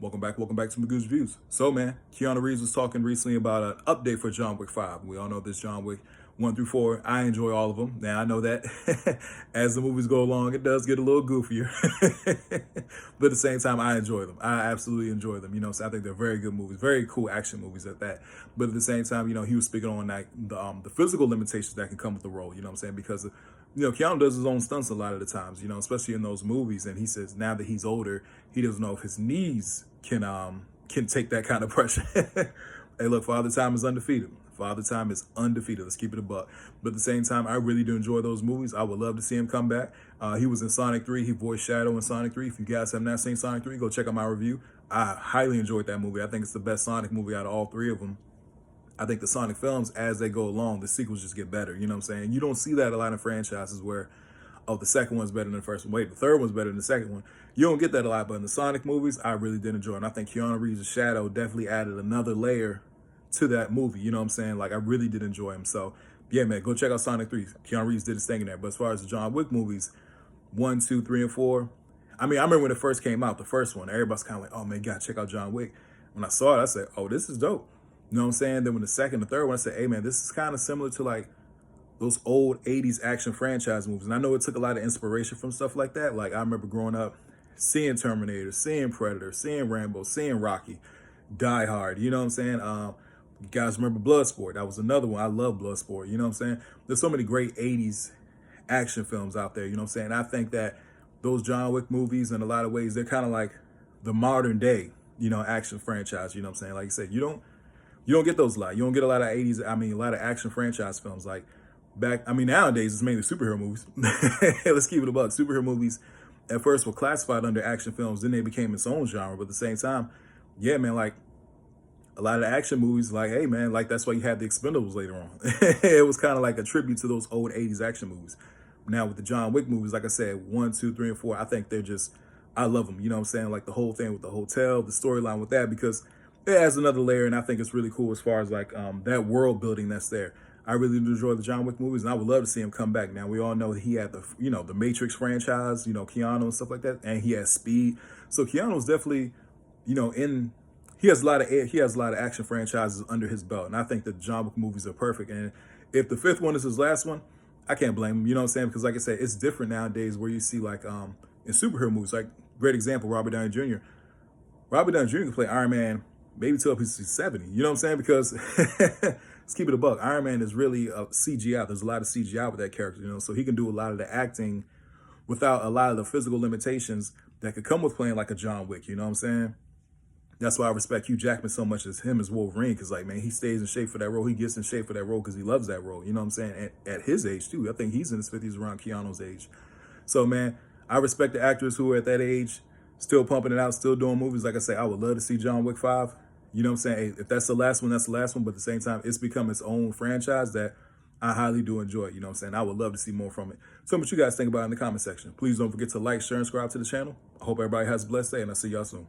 Welcome back to Magoo's Views. So, man, Keanu Reeves was talking recently about an update for John Wick 5. We all know this John Wick 1 through 4. I enjoy all of them. Now, I know that as the movies go along, it does get a little goofier. But at the same time, I enjoy them. I absolutely enjoy them. So I think they're very good movies, very cool action movies at that. But at the same time, he was speaking on like the physical limitations that can come with the role, you know what I'm saying? Because Keanu does his own stunts a lot of the times, especially in those movies. And he says now that he's older, he doesn't know if his knees can take that kind of pressure. Hey, look, Father Time is undefeated. Father Time is undefeated. Let's keep it a buck. But at the same time, I really do enjoy those movies. I would love to see him come back. He was in Sonic 3. He voiced Shadow in Sonic 3. If you guys have not seen Sonic 3, go check out my review. I highly enjoyed that movie. I think it's the best Sonic movie out of all three of them. I think the Sonic films, as they go along, the sequels just get better. You know what I'm saying? You don't see that a lot in franchises where, oh, the second one's better than the first one. Wait, the third one's better than the second one. You don't get that a lot, but in the Sonic movies, I really did enjoy it. And I think Keanu Reeves' Shadow definitely added another layer to that movie. You know what I'm saying? Like, I really did enjoy him. So, yeah, man, go check out Sonic 3. Keanu Reeves did his thing in there. But as far as the John Wick movies, 1, 2, 3, and 4, I mean, I remember when it first came out, the first one, everybody's kind of like, oh, man, you got to check out John Wick. When I saw it, I said, oh, this is dope. You know what I'm saying? Then when the second, the third one, I said, hey, man, this is kind of similar to, like, those old 80s action franchise movies. And I know it took a lot of inspiration from stuff like that. Like, I remember growing up, seeing Terminator, seeing Predator, seeing Rambo, seeing Rocky, Die Hard. You know what I'm saying? You guys remember Bloodsport? That was another one. I love Bloodsport. You know what I'm saying? There's so many great 80s action films out there. You know what I'm saying? I think that those John Wick movies, in a lot of ways, they're kind of like the modern day, action franchise. You know what I'm saying? Like you said, you don't get those a lot. You don't get a lot of 80s, a lot of action franchise films. Like nowadays it's mainly superhero movies. Let's keep it a buck. Superhero movies at first were classified under action films, then they became its own genre. But at the same time, yeah, man, like a lot of the action movies, like, hey, man, like that's why you had the Expendables later on. It was kind of like a tribute to those old 80s action movies. Now with the John Wick movies, like I said, 1, 2, 3, and 4, I think I love them. You know what I'm saying? Like the whole thing with the hotel, the storyline with that, because it adds another layer, and I think it's really cool as far as like that world building that's there. I really do enjoy the John Wick movies, and I would love to see him come back. Now we all know that he had the Matrix franchise, Keanu and stuff like that, and he has Speed. So Keanu's definitely, he has a lot of action franchises under his belt, and I think the John Wick movies are perfect. And if the fifth one is his last one, I can't blame him. You know what I'm saying? Because like I said, it's different nowadays where you see like in superhero movies, like great example, Robert Downey Jr. Robert Downey Jr. can play Iron Man maybe till he's 70. You know what I'm saying? Because let's keep it a buck. Iron Man is really a CGI. There's a lot of CGI with that character, so he can do a lot of the acting without a lot of the physical limitations that could come with playing like a John Wick. You know what I'm saying? That's why I respect Hugh Jackman so much as him as Wolverine, because like, man, he stays in shape for that role. He gets in shape for that role because he loves that role. You know what I'm saying? At his age too. I think he's in his 50s around Keanu's age. So man, I respect the actors who are at that age, still pumping it out, still doing movies. Like I say, I would love to see John Wick 5. You know what I'm saying? Hey, if that's the last one, that's the last one. But at the same time, it's become its own franchise that I highly do enjoy. You know what I'm saying? I would love to see more from it. Tell me what you guys think about it in the comment section. Please don't forget to like, share, and subscribe to the channel. I hope everybody has a blessed day, and I'll see y'all soon.